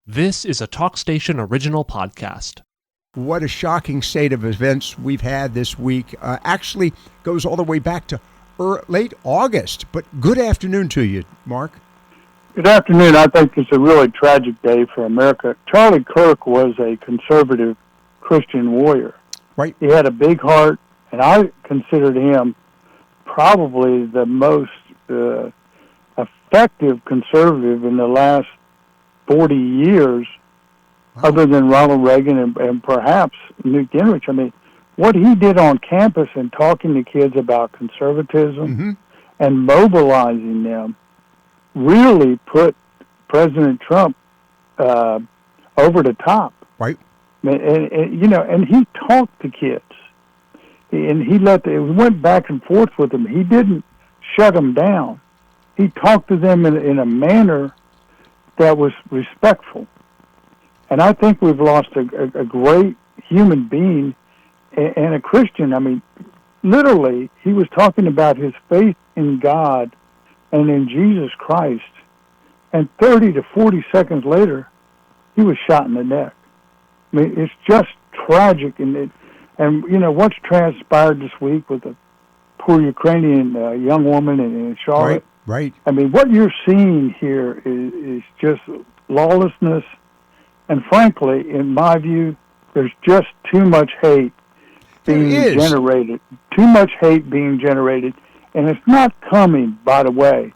This is a TalkStation original podcast. What a shocking state of events we've had this week. Actually goes all the way back to late August. But good afternoon to you, Mark. Good afternoon. I think it's a really tragic day for America. Charlie Kirk was a conservative Christian warrior. Right. He had a big heart, and I considered him probably the most effective conservative in the last 40 years, other than Ronald Reagan and perhaps Newt Gingrich. I mean, what he did on campus and talking to kids about conservatism and mobilizing them really put President Trump over the top. Right. And he talked to kids, and he went back and forth with them. He didn't shut them down. He talked to them in a manner that was respectful. And I think we've lost a great human being and a Christian. I mean, literally, he was talking about his faith in God and in Jesus Christ, and 30 to 40 seconds later, he was shot in the neck. I mean, it's just tragic. And you know, what's transpired this week with a poor Ukrainian young woman in Charlotte. Right. I mean, what you're seeing here is just lawlessness, and frankly, in my view, there's just too much hate being generated. Too much hate being generated, and it's not coming, by the way,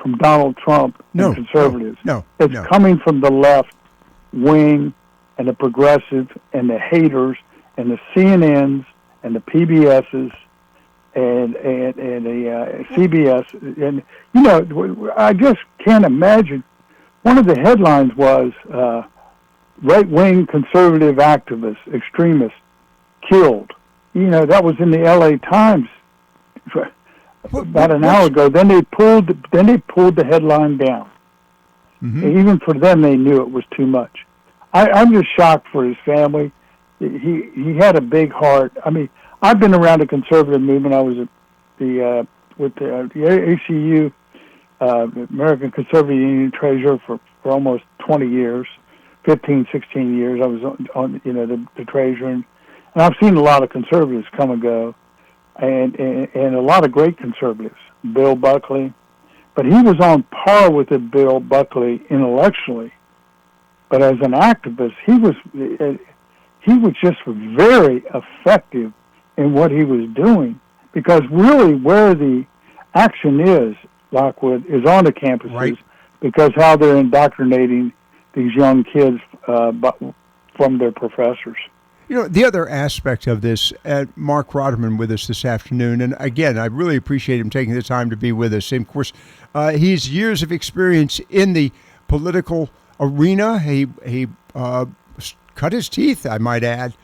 from Donald Trump and conservatives. It's coming from the left wing and the progressive and the haters and the CNNs and the PBSs and the CBS. And, you know, I just can't imagine. One of the headlines was right-wing conservative activists, extremists, killed. You know, that was in the L.A. Times about an hour ago. Then they pulled the headline down. Even for them, they knew it was too much. I'm just shocked for his family. He had a big heart. I mean, I've been around the conservative movement. I was at the ACU, American Conservative Union treasurer for almost 20 years, 15, 16 years. I was on the treasurer, and I've seen a lot of conservatives come and go, and a lot of great conservatives. Bill Buckley, but he was on par with Bill Buckley intellectually, but as an activist, he was just very effective in what he was doing, because really where the action is, Lockwood, is on the campuses, because how they're indoctrinating these young kids from their professors. You know, the other aspect of this, Mark Roderman with us this afternoon, and again, I really appreciate him taking the time to be with us. And of course, he's years of experience in the political arena. He cut his teeth, I might add,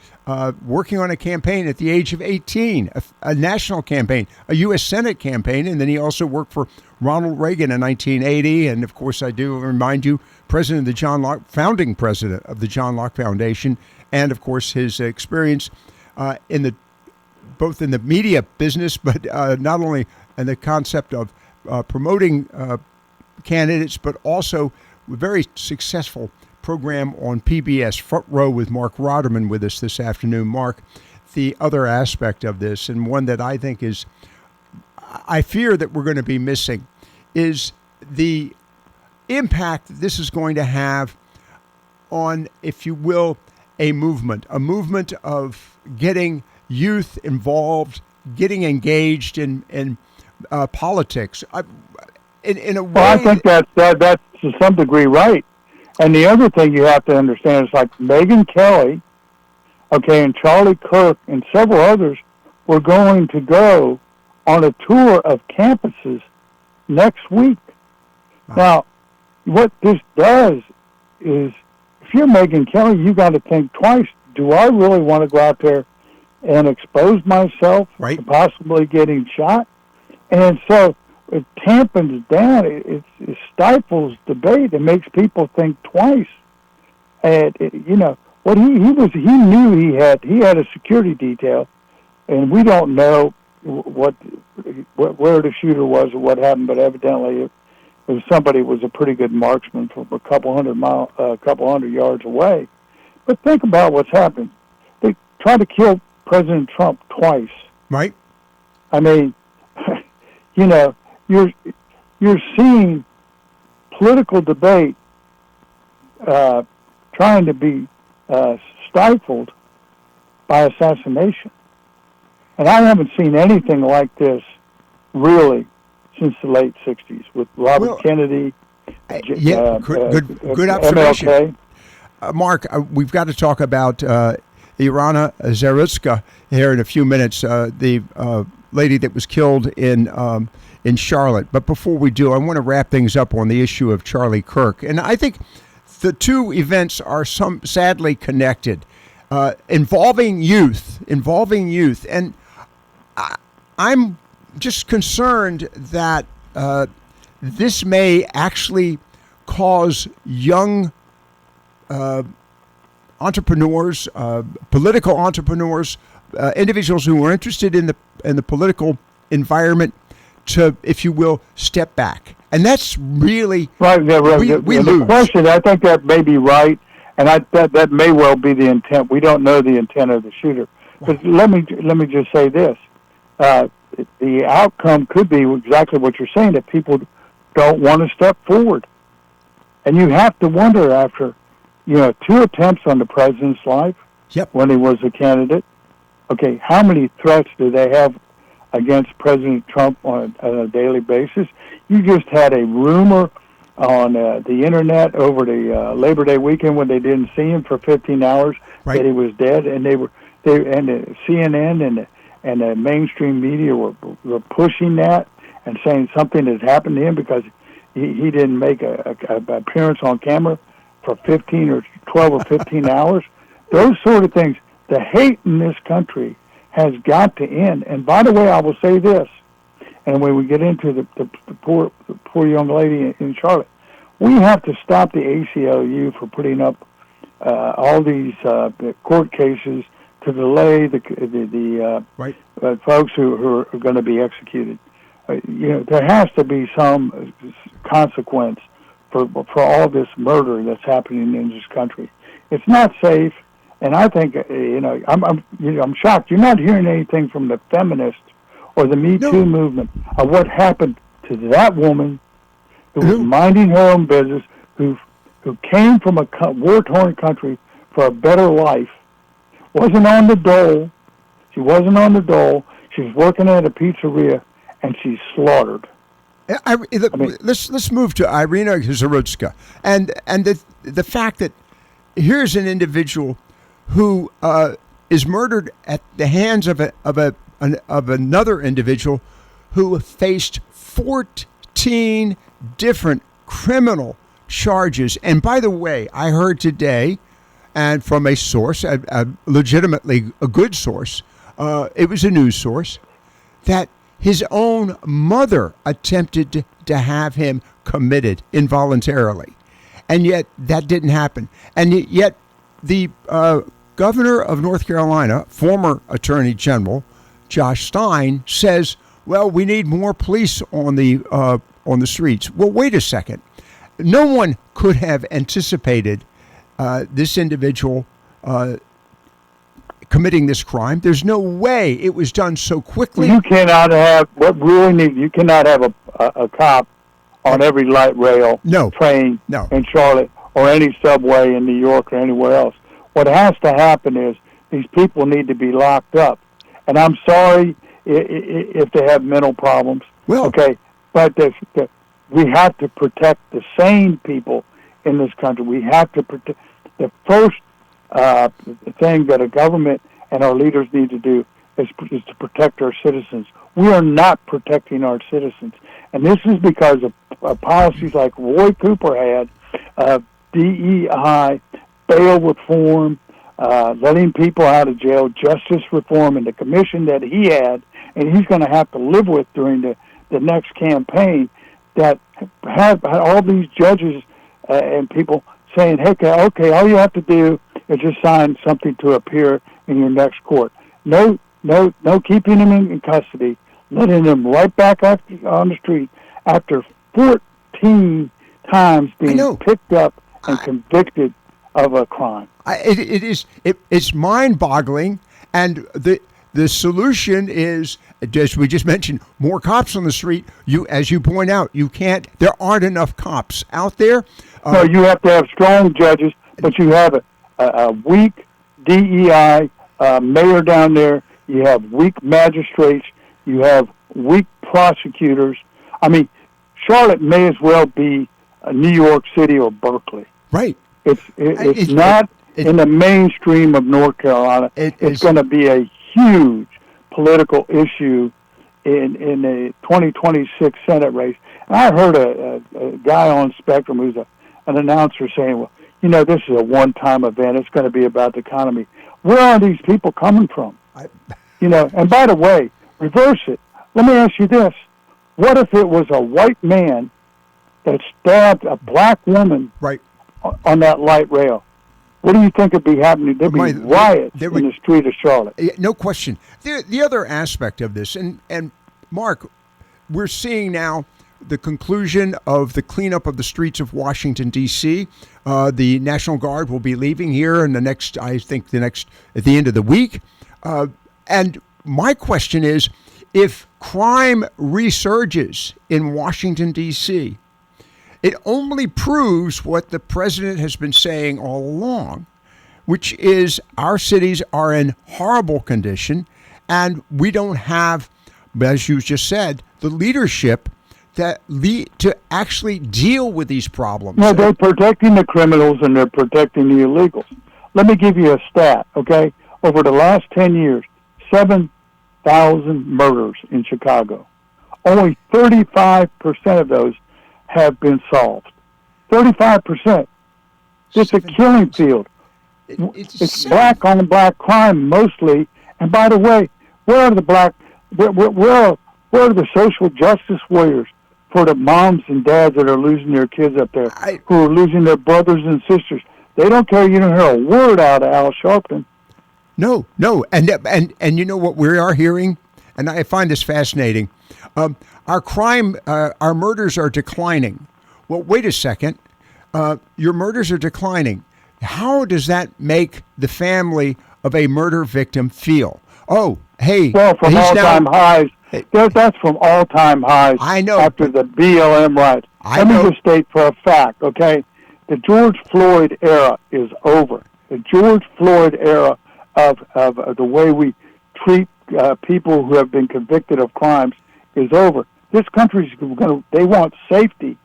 working on a campaign at the age of 18, a national campaign, a U.S. Senate campaign, and then he also worked for Ronald Reagan in 1980, and of course I do remind you, founding president of the John Locke Foundation, and of course his experience both in the media business, but not only in the concept of promoting candidates, but also a very successful program on PBS, Front Row, with Mark Roderman with us this afternoon. Mark, the other aspect of this, and one that I think I fear that we're going to be missing, is the impact this is going to have on, if you will, a movement of getting youth involved, getting engaged in politics. In a way, well, I think that's to some degree right. And the other thing you have to understand is, like Megyn Kelly, and Charlie Kirk and several others were going to go on a tour of campuses next week. Wow. Now, what this does is, if you're Megyn Kelly, you got to think twice. Do I really want to go out there and expose myself to possibly getting shot? And so it tampons down, it stifles debate. It makes people think twice. And what he knew he had a security detail, and we don't know where the shooter was or what happened, but evidently it was somebody who was a pretty good marksman from a couple hundred yards away. But think about what's happened. They tried to kill President Trump twice. Right. I mean, you know, you're seeing political debate trying to be stifled by assassination. And I haven't seen anything like this, really, since the late 60s with Robert Kennedy. Good observation. MLK. Mark, we've got to talk about Irina Zarutska here in a few minutes, the lady that was killed in Charlotte. But before we do, I want to wrap things up on the issue of Charlie Kirk. And I think the two events are sadly connected, involving youth. And I'm just concerned that this may actually cause young entrepreneurs, political entrepreneurs, individuals who are interested in the political environment to, if you will, step back. And that's really right. We lose. The question, I think that may be right, and that may well be the intent. We don't know the intent of the shooter. But let me just say this: the outcome could be exactly what you're saying, that people don't want to step forward, and you have to wonder after, 2 attempts on the president's life. Yep. When he was a candidate. Okay, how many threats do they have against President Trump on a daily basis? You just had a rumor on the internet over the Labor Day weekend when they didn't see him for 15 hours that he was dead, and the CNN and the mainstream media were pushing that and saying something has happened to him because he didn't make a appearance on camera for 15 or 12 or 15 hours. Those sort of things. The hate in this country has got to end. And by the way, I will say this, and when we get into the poor young lady in Charlotte, we have to stop the ACLU for putting up all these court cases to delay the folks who are going to be executed. There has to be some consequence for all this murder that's happening in this country. It's not safe. And I think, I'm shocked. You're not hearing anything from the feminists or the Me Too movement of what happened to that woman who was minding her own business, who came from a war-torn country for a better life, wasn't on the dole. She wasn't on the dole. She was working at a pizzeria, and she's slaughtered. Let's move to Irina Zarutska, and the fact that here's an individual who is murdered at the hands of another individual who faced 14 different criminal charges. And by the way, I heard today, and from a source, legitimately a good source, it was a news source, that his own mother attempted to have him committed involuntarily. And yet that didn't happen. And yet the governor of North Carolina, former Attorney General Josh Stein, says, well, we need more police on the streets. Well, wait a second. No one could have anticipated this individual committing this crime. There's no way it was done so quickly. You cannot have you cannot have a cop on every light rail train in Charlotte or any subway in New York or anywhere else. What has to happen is these people need to be locked up. And I'm sorry if they have mental problems. Well, okay, but we have to protect the sane people in this country. We have to protect. The first thing that a government and our leaders need to do is to protect our citizens. We are not protecting our citizens. And this is because of policies like Roy Cooper had, DEI, bail reform, letting people out of jail, justice reform, and the commission that he had, and he's going to have to live with during the next campaign, that have all these judges and people saying, hey, okay, all you have to do is just sign something to appear in your next court. No keeping them in custody, letting them right back on the street after 15 times being picked up and convicted of a crime. It's mind-boggling, and the solution is, as we just mentioned, more cops on the street. As you point out, there aren't enough cops out there. No, you have to have strong judges, but you have a weak DEI mayor down there. You have weak magistrates. You have weak prosecutors. I mean, Charlotte may as well be New York City or Berkeley. Right. It's not in the mainstream of North Carolina. It's going to be a huge political issue in a 2026 Senate race. And I heard a guy on Spectrum who's an announcer saying, well, this is a one-time event. It's going to be about the economy. Where are these people coming from? And by the way, reverse it. Let me ask you this. What if it was a white man that stabbed a black woman on that light rail? What do you think would be happening? There'd be riots in the street of Charlotte. No question. The other aspect of this, and Mark, we're seeing now the conclusion of the cleanup of the streets of Washington, D.C. The National Guard will be leaving here at the end of the week. And my question is, if crime resurges in Washington, D.C., it only proves what the president has been saying all along, which is our cities are in horrible condition, and we don't have, as you just said, the leadership that to actually deal with these problems. No, they're protecting the criminals and they're protecting the illegals. Let me give you a stat, okay? Over the last 10 years, 7,000 murders in Chicago. Only 35% of those have been solved. 35%. It's a killing field. It's black on black crime mostly. And by the way, where are the social justice warriors for the moms and dads that are losing their kids up there, who are losing their brothers and sisters? They don't care. You don't hear a word out of Al Sharpton. No. And you know what we are hearing? And I find this fascinating. Our murders are declining. Well, wait a second. Your murders are declining. How does that make the family of a murder victim feel? Oh, hey. Well, from all-time highs. That's from all-time highs. I know. After the BLM riots. Let me just state for a fact, okay? The George Floyd era is over. The George Floyd era of the way we treat people who have been convicted of crimes is over. This country's they want safety.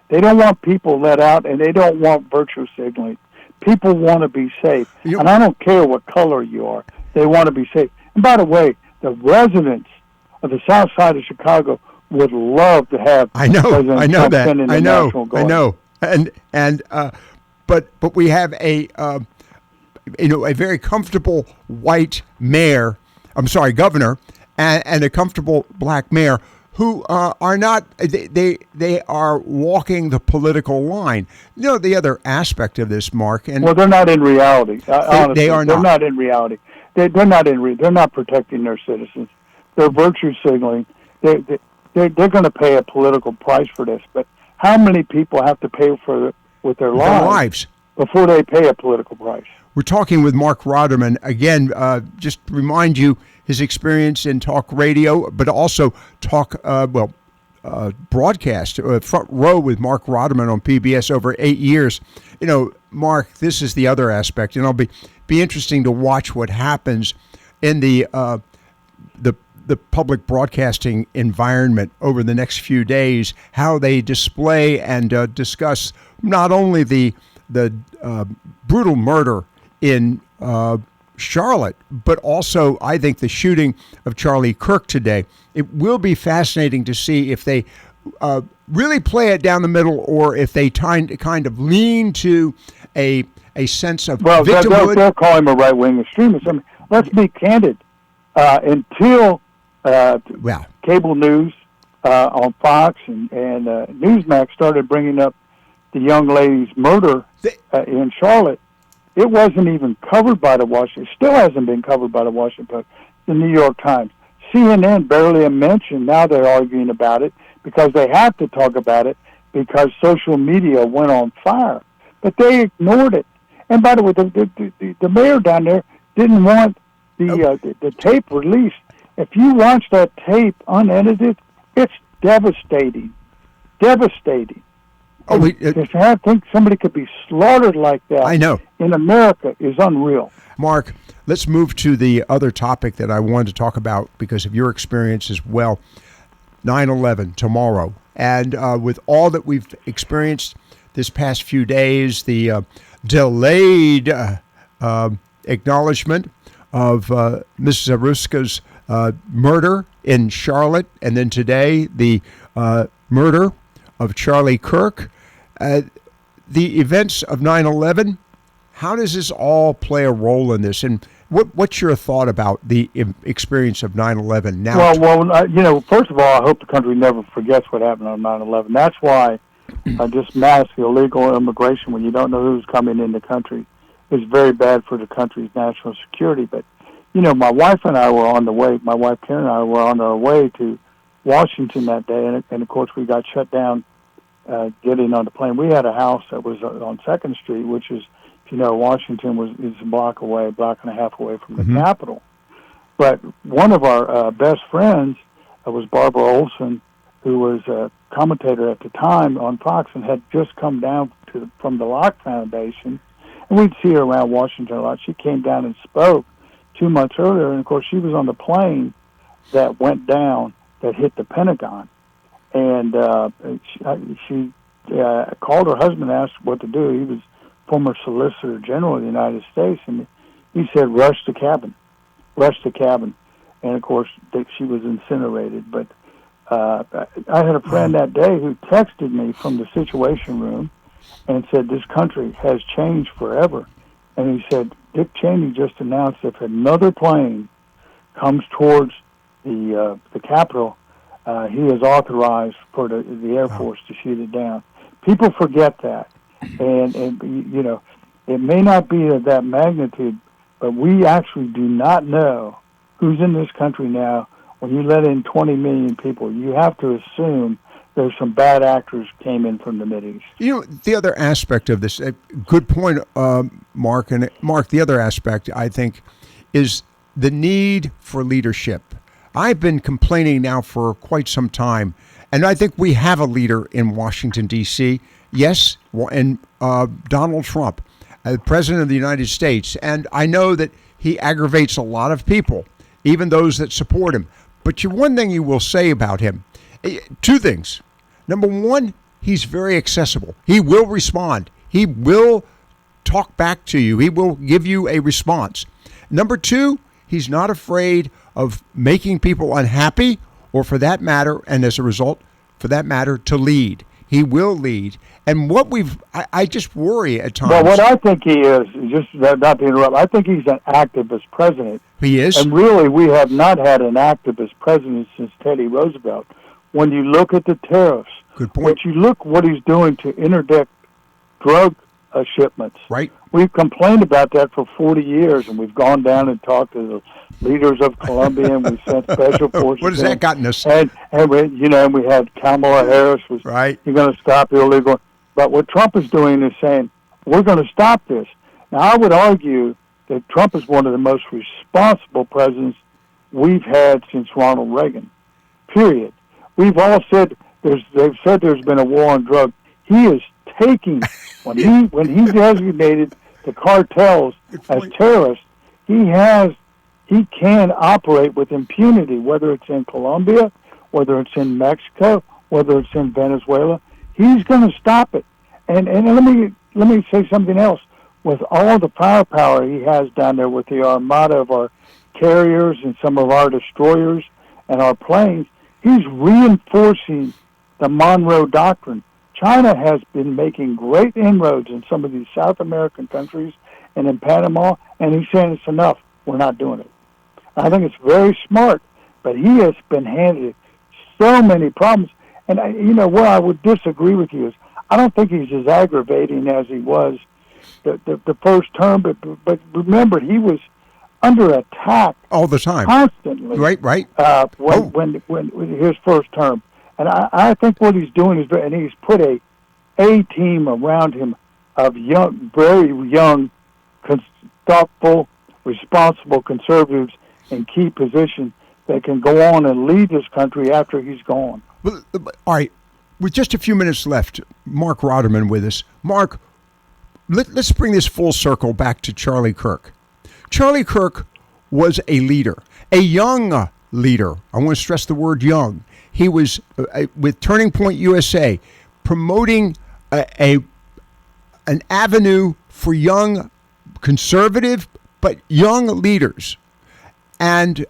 They don't want people let out, and they don't want virtue signaling. People want to be safe. And I don't care what color you are. They want to be safe. And by the way, the residents of the south side of Chicago would love to have President Trump send in the National Guard. But we have a very comfortable white governor, and a comfortable black mayor who are not, they are walking the political line. The other aspect of this, Mark, and well, they're not in reality. Honestly, they are not. They're not in reality. They're not protecting their citizens. They're virtue signaling. They're going to pay a political price for this. But how many people have to pay with their lives before they pay a political price? We're talking with Mark Roderman. Again, just to remind you, his experience in talk radio, but also broadcast, front row with Mark Roderman on PBS over 8 years. Mark, this is the other aspect, and it'll be interesting to watch what happens in the public broadcasting environment over the next few days, how they display and discuss not only the brutal murder in Charlotte, but also, I think, the shooting of Charlie Kirk today. It will be fascinating to see if they really play it down the middle, or if they kind of lean to a sense of victimhood. They'll call him a right-wing extremist. I mean, let's be candid. Until cable news on Fox and Newsmax started bringing up the young lady's murder in Charlotte, it wasn't even covered by the Washington. It still hasn't been covered by the Washington Post, the New York Times. CNN barely a mention. Now they're arguing about it because they have to talk about it, because social media went on fire. But they ignored it. And by the way, the mayor down there didn't want the tape released. If you watch that tape unedited, it's devastating. Devastating. Oh, I think somebody could be slaughtered like that. I know. In America is unreal. Mark, let's move to the other topic that I wanted to talk about because of your experience as well. 9/11 tomorrow. And with all that we've experienced this past few days, the delayed acknowledgement of Mrs. Aruska's murder in Charlotte, and then today the murder of Charlie Kirk, the events of 9/11, how does this all play a role in this? And what's your thought about the experience of 9/11 now? Well, first of all, I hope the country never forgets what happened on 9/11. That's why just mass illegal immigration, when you don't know who's coming in the country, is very bad for the country's national security. But, my wife and I were on the way, my wife Karen and I were on our way to Washington that day, and of course we got shut down getting on the plane. We had a house that was on 2nd Street, which is, Washington is a block and a half away from the Capitol. But one of our best friends was Barbara Olson, who was a commentator at the time on Fox and had just come down from the Locke Foundation. And we'd see her around Washington a lot. She came down and spoke 2 months earlier, and of course she was on the plane that went down that hit the Pentagon. And she called her husband and asked what to do. He was former Solicitor General of the United States, and he said, rush the cabin. And of course she was incinerated. But I had a friend that day who texted me from the Situation Room and said, this country has changed forever. And he said, Dick Cheney just announced if another plane comes towards the Capitol, he is authorized for the Air Force to shoot it down. People forget that. And it may not be of that magnitude, but we actually do not know who's in this country now. When you let in 20 million people, you have to assume there's some bad actors came in from the Mideast. The other aspect of this, good point, Mark. And Mark, the other aspect, I think, is the need for leadership. I've been complaining now for quite some time, and I think we have a leader in Washington, D.C., yes, and Donald Trump, the President of the United States. And I know that he aggravates a lot of people, even those that support him. But one thing you will say about him, two things. Number one, he's very accessible. He will respond. He will talk back to you. He will give you a response. Number two, he's not afraid of making people unhappy, or for that matter, and as a result, for that matter, to lead. He will lead. And I just worry at times. Well, what I think he is, just not to interrupt, I think he's an activist president. He is. And really, we have not had an activist president since Teddy Roosevelt. When you look at the tariffs, good point. When you look what he's doing to interdict drug shipments. Right. We've complained about that for 40 years, and we've gone down and talked to the leaders of Colombia, and we've sent special forces. What has that gotten us? And we had Kamala Harris was, right. You're going to stop illegal. But what Trump is doing is saying, we're going to stop this. Now, I would argue that Trump is one of the most responsible presidents we've had since Ronald Reagan, period. We've all said, they've said there's been a war on drugs. He is taking, when he designated the cartels as terrorists, he can operate with impunity, whether it's in Colombia, whether it's in Mexico, whether it's in Venezuela. He's going to stop it. And let me say something else. With all the firepower he has down there with the armada of our carriers and some of our destroyers and our planes, he's reinforcing the Monroe Doctrine. China has been making great inroads in some of these South American countries and in Panama, and he's saying it's enough. We're not doing it. I think it's very smart, but he has been handed so many problems. And, where I would disagree with you is I don't think he's as aggravating as he was the first term, but remember, he was under attack all the time, constantly. Right. When his first term, and I think what he's doing is, and he's put a A team around him of young, very young, thoughtful, responsible conservatives in key positions that can go on and lead this country after he's gone. Well, all right, with just a few minutes left, Mark Rotterman with us. Mark, let's bring this full circle back to Charlie Kirk. Charlie Kirk was a leader, a young leader. I want to stress the word young. He was, with Turning Point USA, promoting an avenue for young conservative but young leaders. And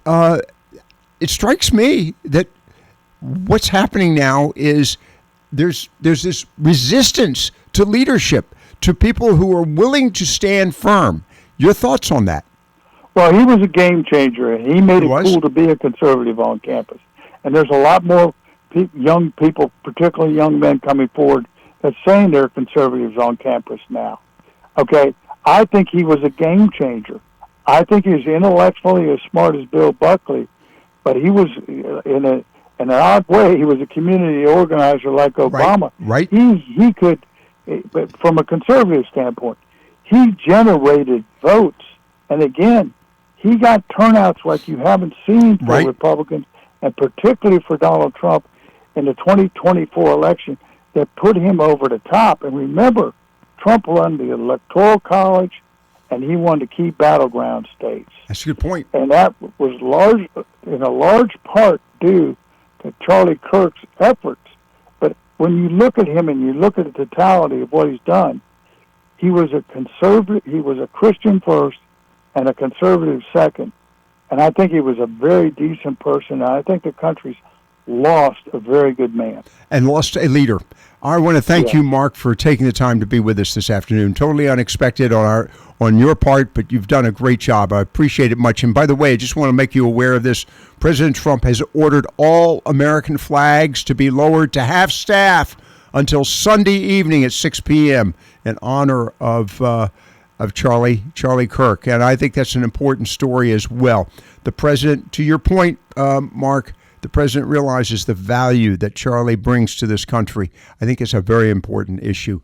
it strikes me that what's happening now is there's this resistance to leadership, to people who are willing to stand firm. Your thoughts on that? Well, he was a game changer, and he made it cool to be a conservative on campus. And there's a lot more young people, particularly young men, coming forward that's saying they're conservatives on campus now. Okay, I think he was a game changer. I think he was intellectually as smart as Bill Buckley, but he was, in an odd way, he was a community organizer like Obama. Right. He could, but from a conservative standpoint, he generated votes. And again, he got turnouts like you haven't seen for Republicans, and particularly for Donald Trump in the 2024 election, that put him over the top. And remember, Trump won the Electoral College, and he won the key battleground states. That's a good point. And that was in a large part due to Charlie Kirk's efforts. But when you look at him and you look at the totality of what he's done, he was a conservative, he was a Christian first and a conservative second. And I think he was a very decent person. And I think the country's lost a very good man. And lost a leader. I want to thank you, Mark, for taking the time to be with us this afternoon. Totally unexpected on your part, but you've done a great job. I appreciate it much. And by the way, I just want to make you aware of this. President Trump has ordered all American flags to be lowered to half staff until Sunday evening at 6 p.m. in honor of Charlie Kirk. And I think that's an important story as well. The president, to your point, Mark, the president realizes the value that Charlie brings to this country. I think it's a very important issue.